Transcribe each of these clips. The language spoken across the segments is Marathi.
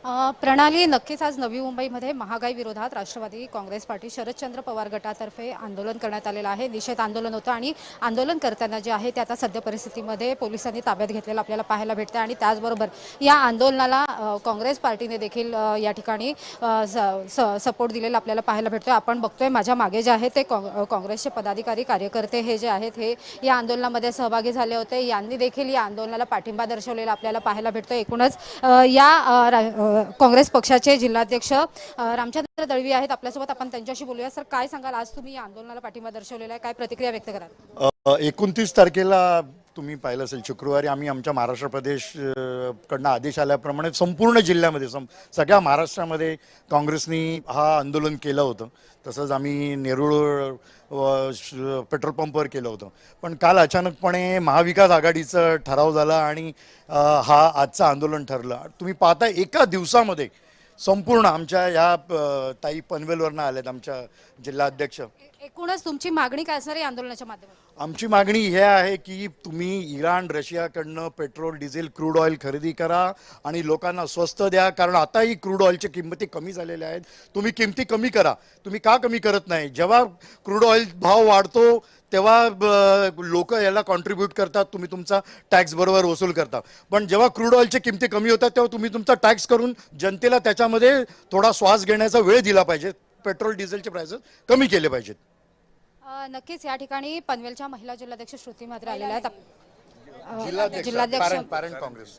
प्रणाली, नक्कीच आज नवी मुंबईमध्ये महागाई विरोधात राष्ट्रवादी काँग्रेस पार्टी शरदचंद्र पवार गटातर्फे आंदोलन करण्यात आलेलं आहे। निषेध आंदोलन होतं आणि आंदोलन करताना जे आहे ते आता सध्या परिस्थितीमध्ये पोलिसांनी ताब्यात घेतलेलं आपल्याला पाहायला भेटतं आणि त्याचबरोबर या आंदोलनाला काँग्रेस पार्टीने देखील या ठिकाणी सपोर्ट दिलेला आपल्याला पाहायला भेटतोय। आपण बघतोय माझ्या मागे जे आहे ते काँग्रेसचे पदाधिकारी कार्यकर्ते हे जे आहेत हे या आंदोलनामध्ये सहभागी झाले होते। यांनी देखील या आंदोलनाला पाठिंबा दर्शवलेला आपल्याला पाहायला भेटतोय। एकूणच काँग्रेस पक्षाचे जिल्हाध्यक्ष रामचंद्र दळवी आहेत आपल्यासोबत। आपण त्यांच्याशी बोलूया। सर, काय सांगाल, आज तुम्ही या आंदोलनाला पाठिंबा दर्शवलेला आहे, काय प्रतिक्रिया व्यक्त कराल? 29 तारखेला तुम्ही पाहिलं असेल, शुक्रवारी आम्ही आमच्या महाराष्ट्र प्रदेश कडनं आदेश आल्याप्रमाणे संपूर्ण जिल्ह्यामध्ये सगळ्या महाराष्ट्रामध्ये काँग्रेसनी हा आंदोलन केलं होतं। तसंच आम्ही नेरूळ पेट्रोल पंपवर केलं होतं। पण काल अचानकपणे महाविकास आघाडीचं ठराव झाला आणि हा आजचं आंदोलन ठरलं। तुम्ही पाहता एका दिवसामध्ये संपूर्ण आमच्या या ताई पनवेलवरनं आल्यात आमच्या जिल्हाध्यक्ष। एकूणच तुमची मागणी काय असणार आहे आंदोलनाच्या माध्यमातून? आमची मागणी ही आहे की तुम्ही इराण रशियाकडनं पेट्रोल डिझेल क्रूड ऑइल खरेदी करा आणि लोकांना स्वस्त द्या, कारण आताही क्रूड ऑइलच्या किंमती कमी झालेल्या आहेत। तुम्ही किमती कमी करा। तुम्ही का कमी करत नाही? जेव्हा क्रूड ऑइल भाव वाढतो तेव्हा लोक याला कॉन्ट्रीब्यूट करतात, तुम्ही तुमचा टॅक्स बरोबर वसूल करता। पण जेव्हा क्रूड ऑइलची किमती कमी होतात तेव्हा तुम्ही तुमचा टॅक्स करून जनतेला त्याच्यामध्ये थोडा श्वास घेण्याचा वेळ दिला पाहिजे। पेट्रोल डिझेलचे प्राइसेस कमी केले पाहिजेत। नक्कीच या ठिकाणी पनवेलच्या महिला जिल्हाध्यक्ष श्रुती म्हात्रे आलेल्या आहेत। जिल्हाध्यक्ष काँग्रेस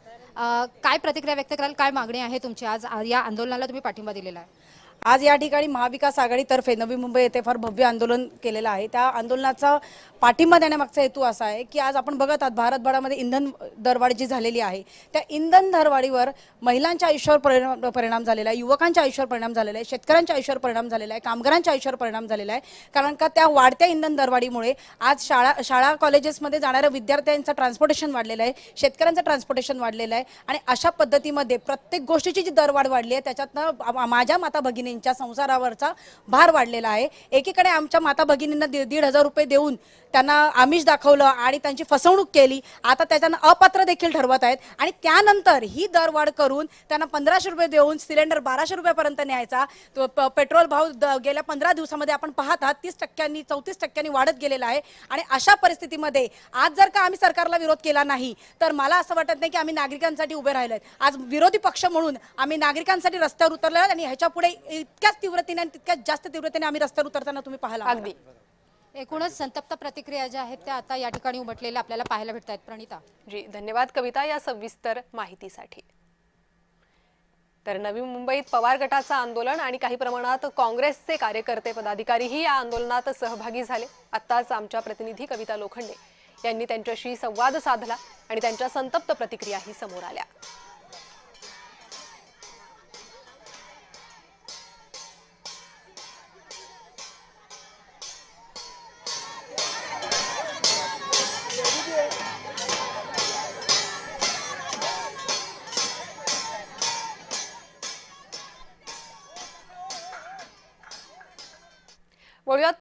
काय प्रतिक्रिया व्यक्त कराल, काय मागणी आहे तुमची? आज या आंदोलनाला तुम्ही पाठिंबा दिलेला आहे। आज या ठिकाणी महाविकास आघाडीतर्फे नवी मुंबई येथे फार भव्य आंदोलन केलेलं आहे। त्या आंदोलनाचा पाठिंबा देण्यामागचा हेतू असा आहे की आज आपण बघत आहात भारतभरामध्ये इंधन दरवाढ जी झालेली आहे, त्या इंधन दरवाढीवर महिलांच्या आयुष्यावर परिणाम झालेला आहे, युवकांच्या आयुष्यावर परिणाम झालेला आहे, शेतकऱ्यांच्या आयुष्यावर परिणाम झालेला आहे, कामगारांच्या आयुष्यावर परिणाम झालेला आहे। कारण का त्या वाढत्या इंधन दरवाढीमुळे आज शाळा कॉलेजेसमध्ये जाणाऱ्या विद्यार्थ्यांचं ट्रान्सपोर्टेशन वाढलेलं आहे, शेतकऱ्यांचं ट्रान्सपोर्टेशन वाढलेलं आहे आणि अशा पद्धतीमध्ये प्रत्येक गोष्टीची जी दरवाढ वाढली आहे त्याच्यातनं माझ्या माता भगिनींच्या संसारावरचा भार वाढलेला आहे। एकीकडे आमच्या माता भगिनींना 1,500 रुपये देऊन त्यांना आमिष दाखवलं आणि त्यांची फसवणूक केली। आता त्याच्यानं अपात्र देखील ठरवत आहेत आणि त्यानंतर ही दरवाढ करून त्यांना 1,500 रुपये देऊन सिलेंडर 1,200 रुपयापर्यंत न्यायचा। पेट्रोल भाव गेल्या 15 दिवसामध्ये आपण पाहत आहात 30%, 34% वाढत गेलेला आहे। आणि अशा परिस्थितीमध्ये आज जर का आम्ही सरकारला विरोध केला नाही तर मला असं वाटत नाही की आम्ही नागरिकांसाठी उभे राहिलोय। आज विरोधी पक्ष म्हणून आम्ही नागरिकांसाठी रस्त्यावर उतरलो आणि ह्याच्या पुढे इतक्याच तीव्रतेने आणि तितक्याच जास्त तीव्रतेने आम्ही रस्त्यावर उतरताना तुम्ही पाहायला अगदी एकूणच संतप्त प्रतिक्रिया ज्या आहेत त्या आता या ठिकाणी उमटलेल्या आपल्याला पाहायला भेटत आहेत। प्रणिता जी, धन्यवाद कविता या सविस्तर माहितीसाठी। तर नवी मुंबईत पवार गटाचं आंदोलन आणि काही प्रमाणात काँग्रेसचे कार्यकर्ते पदाधिकारीही या आंदोलनात सहभागी झाले। आत्ताच आमच्या प्रतिनिधी कविता लोखंडे यांनी त्यांच्याशी संवाद साधला आणि त्यांच्या संतप्त प्रतिक्रियाही समोर आल्या। वळूयात